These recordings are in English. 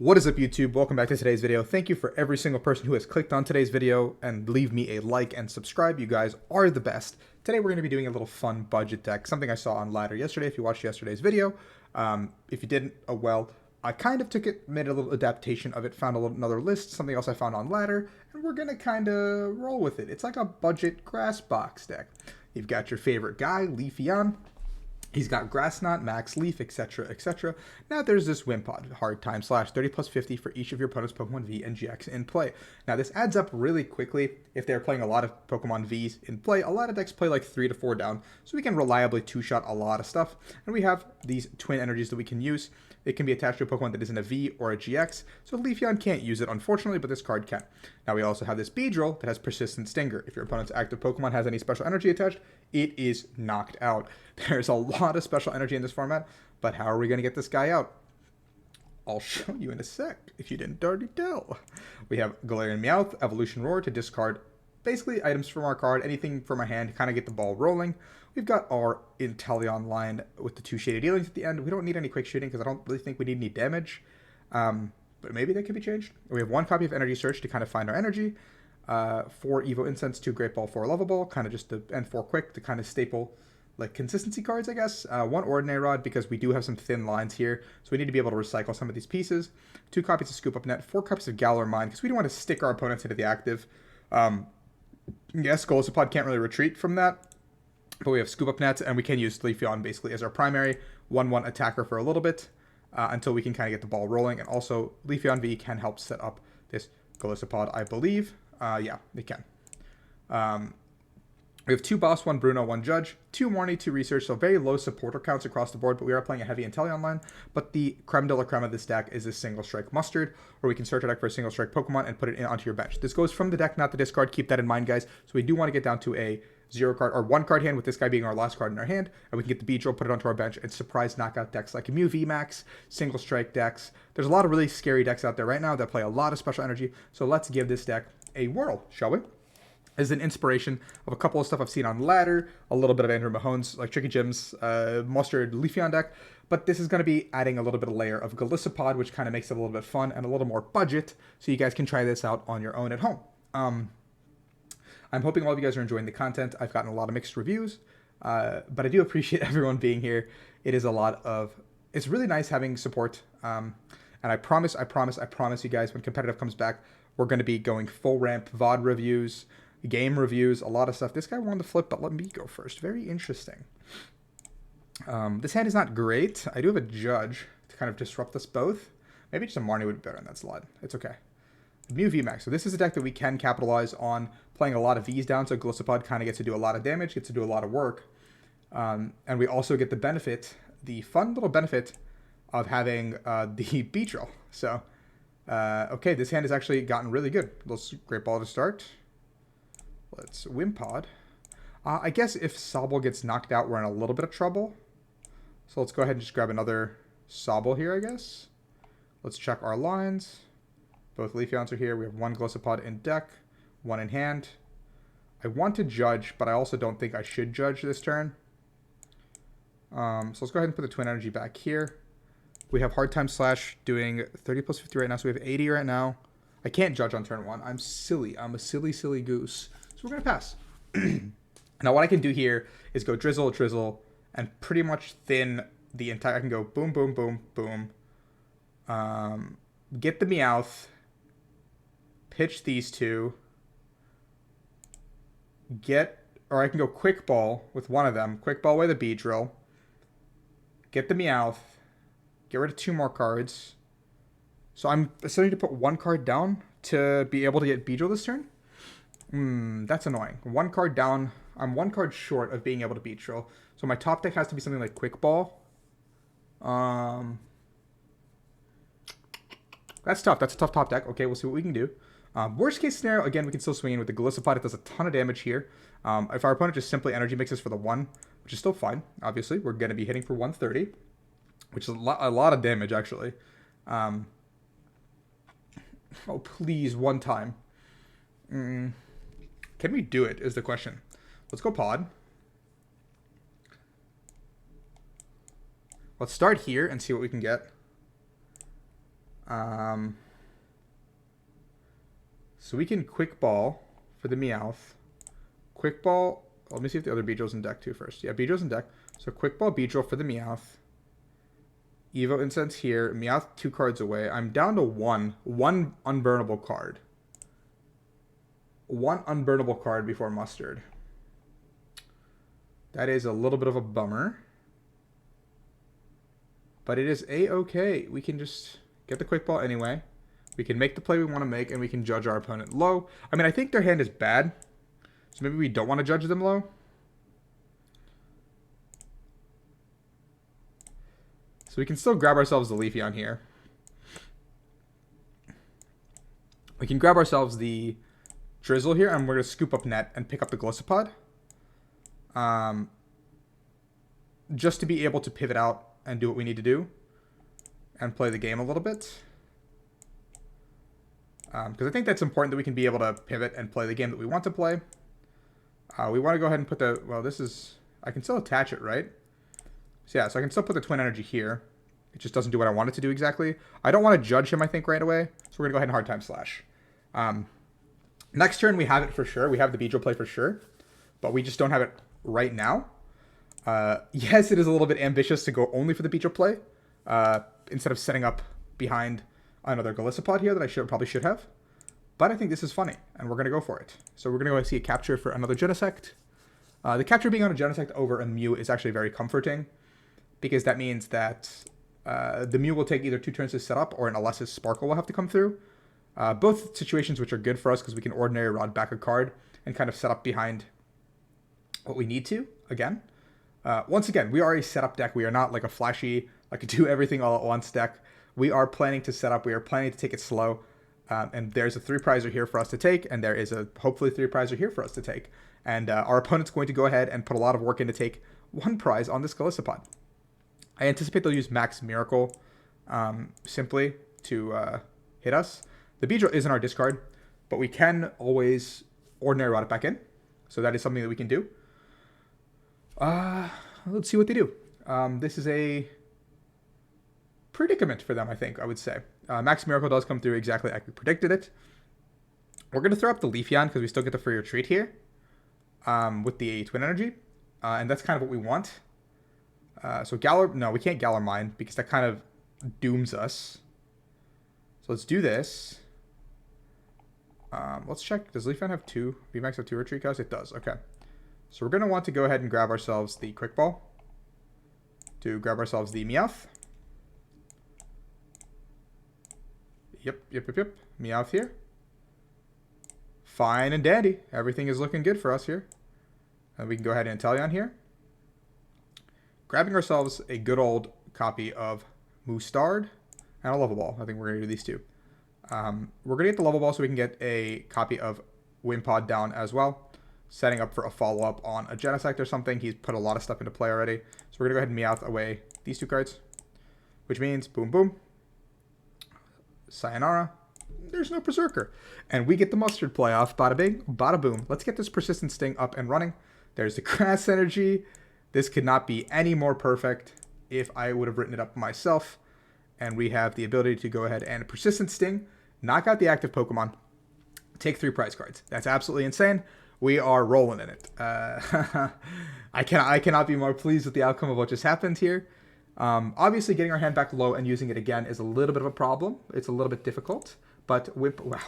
What is up, YouTube? Welcome back to today's video. Thank you for every single person who has clicked on today's video and leave me a like and subscribe. You guys are the best. Today we're going to be doing a little fun budget deck, something I saw on Ladder yesterday if you watched yesterday's video. If you didn't, oh well. I kind of took it, made a little adaptation of it, found another list, something else I found on Ladder, and we're going to kind of roll with it. It's like a budget grass box deck. You've got your favorite guy, Leafeon. He's got Grass Knot, Max Leaf, etc., etc. Now there's this Wimpod, hard time / 30 plus 50 for each of your opponent's Pokemon V and GX in play. Now this adds up really quickly if they're playing a lot of Pokemon Vs in play. A lot of decks play like 3 to 4 down, so we can reliably two-shot a lot of stuff. And we have these twin energies that we can use. It can be attached to a Pokemon that isn't a V or a GX, so Leafeon can't use it, unfortunately, but this card can. Now we also have this Beedrill that has Persistent Stinger. If your opponent's active Pokemon has any special energy attached, it is knocked out. There's a lot of special energy in this format, but how are we going to get this guy out? I'll show you in a sec, if you didn't already tell. We have Galarian Meowth, Evolution Roar to discard basically items from our card, anything from our hand to kind of get the ball rolling. We've got our Inteleon line with the 2 shaded dealings at the end. We don't need any quick shooting because I don't really think we need any damage. But maybe that could be changed. We have 1 copy of Energy Search to kind of find our energy. 4 Evo Incense, 2 Great Ball, 4 Level Ball, kind of just the, and 4 Quick to kind of staple like consistency cards, I guess. 1 Ordinary Rod because we do have some thin lines here, so we need to be able to recycle some of these pieces. 2 copies of Scoop Up Net, 4 copies of Galar Mine because we don't want to stick our opponents into the active. Yes, Golisopod can't really retreat from that, but we have Scoop Up Net, and we can use Leafeon basically as our primary 1/1 attacker for a little bit until we can kind of get the ball rolling. And also, Leafeon V can help set up this Golisopod, I believe. Yeah, it can. We have 2 Boss, 1 Bruno, 1 Judge, 2 Marnie, 2 Research, so very low supporter counts across the board, but we are playing a heavy Inteleon line. But the creme de la creme of this deck is this Single Strike Mustard, where we can search a deck for a Single Strike Pokemon and put it in onto your bench. This goes from the deck, not the discard. Keep that in mind, guys. So we do want to get down to a 0 card or 1 card hand, with this guy being our last card in our hand, and we can get the Beedrill, put it onto our bench, and surprise knockout decks like Mew VMAX, Single Strike decks. There's a lot of really scary decks out there right now that play a lot of special energy, so let's give this deck a whirl, shall we? Is an inspiration of a couple of stuff I've seen on Ladder, a little bit of Andrew Mahone's, like Tricky Jim's Mustard Leafeon deck, but this is going to be adding a little bit of layer of Golisopod, which kind of makes it a little bit fun and a little more budget, so you guys can try this out on your own at home. I'm hoping all of you guys are enjoying the content. I've gotten a lot of mixed reviews, but I do appreciate everyone being here. It is a lot of, it's really nice having support, and I promise you guys, when competitive comes back, we're going to be going full ramp VOD reviews, game reviews, a lot of stuff. This guy wanted to flip, but let me go first. Very interesting. This hand is not great. I do have a Judge to kind of disrupt us both. Maybe just a Marnie would be better on that slot. It's okay. Mew VMAX. So this is a deck that we can capitalize on playing a lot of Vs down, so Golisopod kind of gets to do a lot of damage, gets to do a lot of work. And we also get the benefit, the fun little benefit of having the Beedrill. So, okay, this hand has actually gotten really good. Let's Great Ball to start. Let's Wimpod. I guess if Sobble gets knocked out, we're in a little bit of trouble. So let's go ahead and just grab another Sobble here, I guess. Let's check our lines. Both Leafeons are here. We have 1 Golisopod in deck, 1 in hand. I want to Judge, but I also don't think I should Judge this turn. So let's go ahead and put the Twin Energy back here. We have Hard Time Slash doing 30 plus 50 right now, so we have 80 right now. I can't Judge on turn 1. I'm silly. I'm a silly, silly goose. So we're going to pass. Now what I can do here is go Drizzile, and pretty much thin the entire... I can go boom, boom, boom, boom. Get the Meowth. Pitch these 2. Or I can go Quick Ball with one of them. Quick Ball away the Beedrill. Get the Meowth. Get rid of 2 more cards. So I'm still need to put 1 card down to be able to get Beedrill this turn. That's annoying. 1 card down. I'm 1 card short of being able to Beedrill. So my top deck has to be something like Quick Ball. That's tough. That's a tough top deck. Okay, we'll see what we can do. Worst case scenario, again, we can still swing in with the Golisopod. It does a ton of damage here. If our opponent just simply energy mixes for the 1, which is still fine, obviously, we're going to be hitting for 130, which is a lot of damage, actually. Oh, please, 1 time. Can we do it, is the question. Let's go Pod. Let's start here and see what we can get. So we can quick ball for the Meowth. Quick ball. Let me see if the other Beedrill's in deck too first. Yeah, Beedrill's in deck. So quick ball Beedrill for the Meowth. Evo Incense here. Meowth 2 cards away. I'm down to one unburnable card. One unburnable card before Mustard. That is a little bit of a bummer. But it is a-okay. We can just get the quick ball anyway. We can make the play we want to make, and we can judge our opponent low. I mean, I think their hand is bad. So maybe we don't want to judge them low. So we can still grab ourselves the Leafeon here. We can grab ourselves the Drizzile here, and we're going to scoop up net and pick up the Golisopod. Just to be able to pivot out and do what we need to do. And play the game a little bit. Because I think that's important that we can be able to pivot and play the game that we want to play. We want to go ahead and put the... Well, this is... I can still attach it, right? So yeah, so I can still put the Twin Energy here. It just doesn't do what I want it to do exactly. I don't want to judge him, I think, right away. So we're going to go ahead and Hard Time Slash. Next turn, we have it for sure. We have the Beedrill play for sure. But we just don't have it right now. Yes, it is a little bit ambitious to go only for the Beedrill play. Instead of setting up behind another Golisopod here that I probably should have. But I think this is funny, and we're going to go for it. So we're going to go see a capture for another Genesect. The capture being on a Genesect over a Mew is actually very comforting, because that means that the Mew will take either 2 turns to set up, or an Alessis Sparkle will have to come through. Both situations which are good for us, because we can Ordinary Rod back a card and kind of set up behind what we need to, again. Once again, we are a setup deck. We are not like a flashy, like a do everything all at once deck. We are planning to set up. We are planning to take it slow. And there's a 3-prizer here for us to take, and there is a hopefully 3-prizer here for us to take. And our opponent's going to go ahead and put a lot of work in to take 1 prize on this Golisopod. I anticipate they'll use Max Miracle simply to hit us. The Beedrill is in our discard, but we can always Ordinary Rod it back in. So that is something that we can do. Let's see what they do. This is a predicament for them, I think, I would say. Max Miracle does come through exactly like we predicted it. We're going to throw up the Leafeon because we still get the free retreat here with the Twin Energy. And that's kind of what we want. So Galar... No, we can't Galar Mine because that kind of dooms us. So let's do this. Let's check. Does Leafeon have 2? VMAX have 2 retreat costs? It does. Okay. So we're going to want to go ahead and grab ourselves the Quick Ball. To grab ourselves the Meowth. Yep. Meowth here. Fine and dandy. Everything is looking good for us here. And we can go ahead and Inteleon here. Grabbing ourselves a good old copy of Mustard and a Level Ball. I think we're going to do these 2. We're going to get the Level Ball so we can get a copy of Wimpod down as well. Setting up for a follow-up on a Genesect or something. He's put a lot of stuff into play already. So we're going to go ahead and Meowth away these 2 cards. Which means, boom, boom. Sayonara. There's no Berserker. And we get the Mustard playoff. Bada bing, bada boom. Let's get this Persistent Sting up and running. There's the Grass Energy. This could not be any more perfect if I would have written it up myself. And we have the ability to go ahead and Persistent Sting. Knock out the active Pokemon. Take 3 prize cards. That's absolutely insane. We are rolling in it. I cannot be more pleased with the outcome of what just happened here. Obviously, getting our hand back low and using it again is a little bit of a problem. It's a little bit difficult. But wow,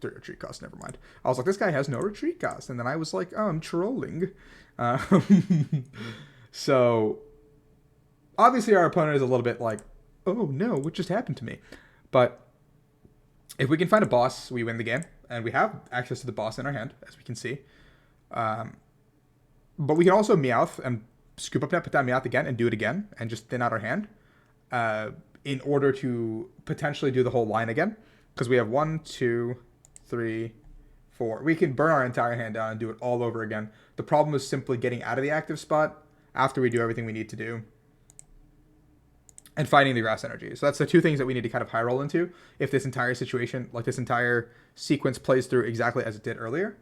3 retreat cost, never mind. I was like, this guy has no retreat cost. And then I was like, oh, I'm trolling. So, obviously, our opponent is a little bit like, oh, no, what just happened to me? But if we can find a boss, we win the game. And we have access to the boss in our hand, as we can see. But we can also Meowth and Scoop Up Net, put down Meowth again, and do it again, and just thin out our hand in order to potentially do the whole line again. Because we have 1, 2, 3, 4. We can burn our entire hand down and do it all over again. The problem is simply getting out of the active spot after we do everything we need to do. And finding the Grass Energy. So that's the 2 things that we need to kind of high roll into if this entire situation, like this entire sequence plays through exactly as it did earlier.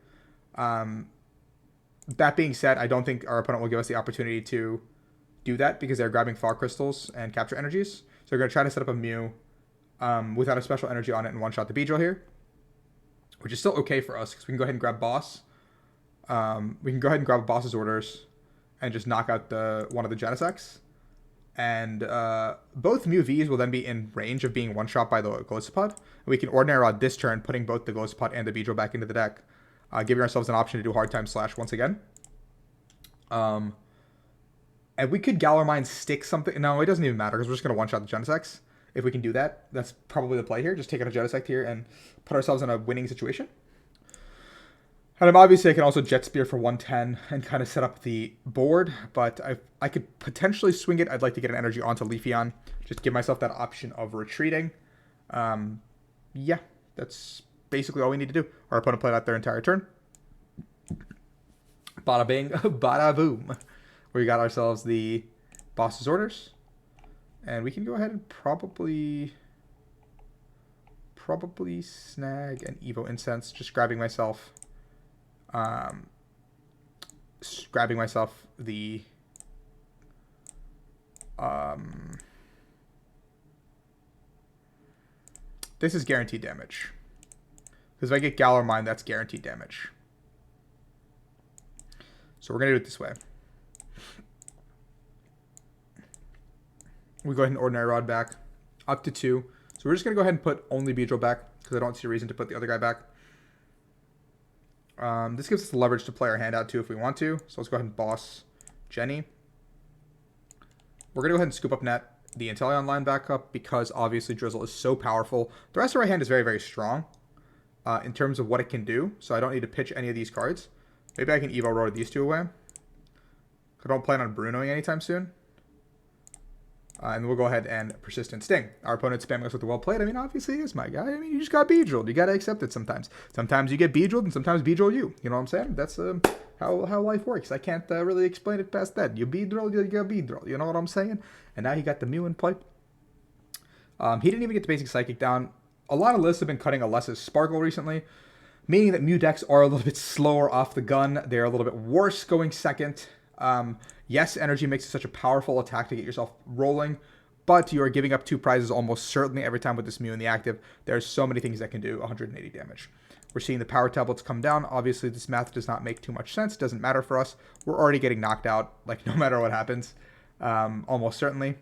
That being said, I don't think our opponent will give us the opportunity to do that because they're grabbing Fog Crystals and Capture Energies. So we're going to try to set up a Mew without a special energy on it and one-shot the Beedrill here, which is still okay for us because we can go ahead and grab boss. We can go ahead and grab boss's orders and just knock out one of the Genesects. And both Mew Vs will then be in range of being one-shot by the Golisopod. We can Ordinary Rod this turn, putting both the Golisopod and the Beedrill back into the deck, giving ourselves an option to do Hard Time Slash once again. And we could Galar Mine stick something. No, it doesn't even matter because we're just going to one-shot the Genesects. If we can do that, that's probably the play here. Just take out a Genesect here and put ourselves in a winning situation. And obviously I can also Jet Spear for 110 and kind of set up the board, but I could potentially swing it. I'd like to get an energy onto Leafeon, just give myself that option of retreating. Yeah, that's basically all we need to do. Our opponent played out their entire turn. Bada bing, bada boom. We got ourselves the boss's orders. And we can go ahead and probably snag an Evo Incense, just grabbing myself the this is guaranteed damage, because if I get Galar Mine, that's guaranteed damage. So we're gonna do it this way. We go ahead and Ordinary Rod back up to 2. So we're just gonna go ahead and put only Beedrill back because I don't see a reason to put the other guy back. This gives us the leverage to play our hand out too if we want to. So let's go ahead and boss Jenny. We're going to go ahead and Scoop Up Net the Inteleon line back up because obviously Drizzile is so powerful. The rest of our hand is very, very strong in terms of what it can do. So I don't need to pitch any of these cards. Maybe I can Evo Road these two away. I don't plan on Brunoing anytime soon. And we'll go ahead and Persistent Sting. Our opponent's spamming us with the well played. I mean, obviously he is my guy. I mean, you just got Beedrilled. You got to accept it sometimes. Sometimes you get Beedrilled and sometimes Beedrill you. You know what I'm saying? That's how life works. I can't really explain it past that. You Beedrill, you get Beedrill. You know what I'm saying? And now he got the Mew in play. He didn't even get the basic Psychic down. A lot of lists have been cutting Alessa's Sparkle recently, meaning that Mew decks are a little bit slower off the gun. They're a little bit worse going second. Yes, Energy makes it such a powerful attack to get yourself rolling, but you are giving up 2 prizes almost certainly every time with this Mew in the active. There's so many things that can do 180 damage. We're seeing the power tablets come down. Obviously, this math does not make too much sense. It doesn't matter for us. We're already getting knocked out, like, no matter what happens, almost certainly.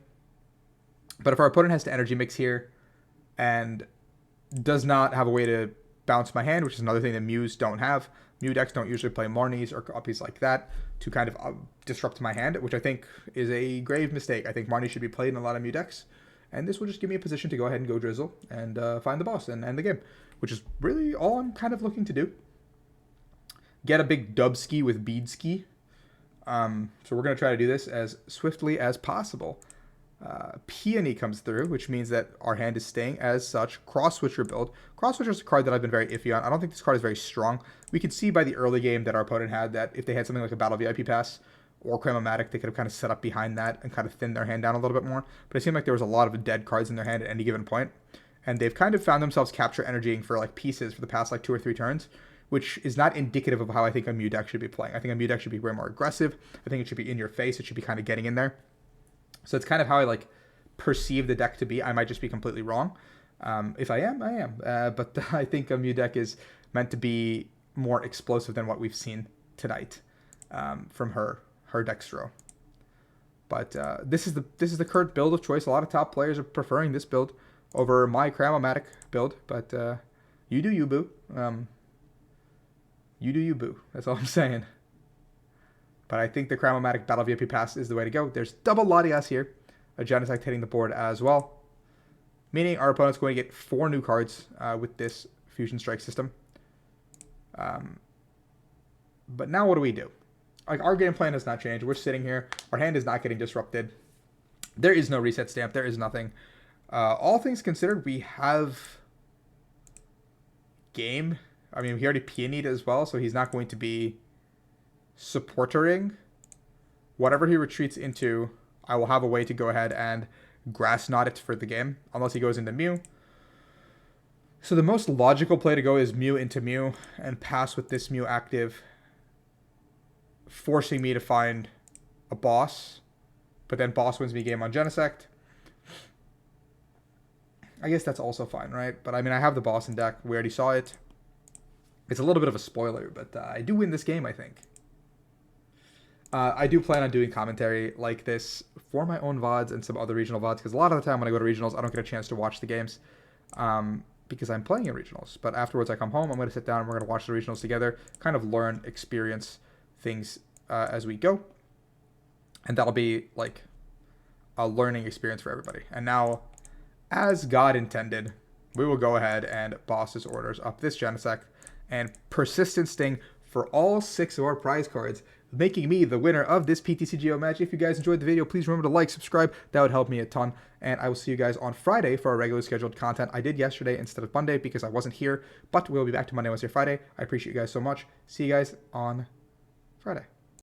But if our opponent has to Energy Mix here and does not have a way to bounce my hand, which is another thing that Mews don't have. Mew decks don't usually play Marnies or copies like that to kind of disrupt my hand, which I think is a grave mistake. I think Marnie should be played in a lot of Mew decks, and this will just give me a position to go ahead and go Drizzile and find the boss and end the game, which is really all I'm kind of looking to do. Get a big Dubski with Beedski. So we're going to try to do this as swiftly as possible. Peony comes through, which means that our hand is staying as such. Cross Switcher build. Cross Switcher is a card that I've been very iffy on. I don't think this card is very strong. We could see by the early game that our opponent had that if they had something like a Battle VIP Pass or Cramomatic, they could have kind of set up behind that and kind of thinned their hand down a little bit more. But it seemed like there was a lot of dead cards in their hand at any given point. And they've kind of found themselves capture energying for like pieces for the past like 2 or 3 turns, which is not indicative of how I think a Mew deck should be playing. I think a Mew deck should be way more aggressive. I think it should be in your face. It should be kind of getting in there. So it's kind of how I like perceive the deck to be. I might just be completely wrong. If I am, I am. But I think a Mew deck is meant to be more explosive than what we've seen tonight from her Dextro. But this is the current build of choice. A lot of top players are preferring this build over my Cramomatic build. But you do you, boo. You do you, boo. That's all I'm saying. But I think the Cramomatic Battle VIP Pass is the way to go. There's double Latias here. A Genesect hitting the board as well. Meaning our opponent's going to get 4 new cards with this Fusion Strike system. But now what do we do? Like, our game plan has not changed. We're sitting here. Our hand is not getting disrupted. There is no reset stamp. There is nothing. All things considered, we have game. I mean, he already peonied as well, so he's not going to be supportering. Whatever he retreats into, I will have a way to go ahead and Grass Knot it for the game, unless he goes into Mew. So the most logical play to go is Mew into Mew and pass with this Mew active, forcing me to find a boss, but then boss wins me game on Genesect. I guess that's also fine, right? But I mean, I have the Boston deck. We already saw it. It's a little bit of a spoiler, but I do win this game, I think. I do plan on doing commentary like this for my own VODs and some other regional VODs, because a lot of the time when I go to regionals, I don't get a chance to watch the games because I'm playing in regionals. But afterwards, I come home, I'm going to sit down and we're going to watch the regionals together, kind of learn, experience things as we go. And that'll be like a learning experience for everybody. And now, as God intended, we will go ahead and boss his orders up this Genesect and Persistent Sting for all 6 of our prize cards, making me the winner of this PTCGO match. If you guys enjoyed the video, please remember to like, subscribe. That would help me a ton. And I will see you guys on Friday for our regularly scheduled content. I did yesterday instead of Monday because I wasn't here, but we'll be back to Monday, Wednesday, Friday. I appreciate you guys so much. See you guys on Friday.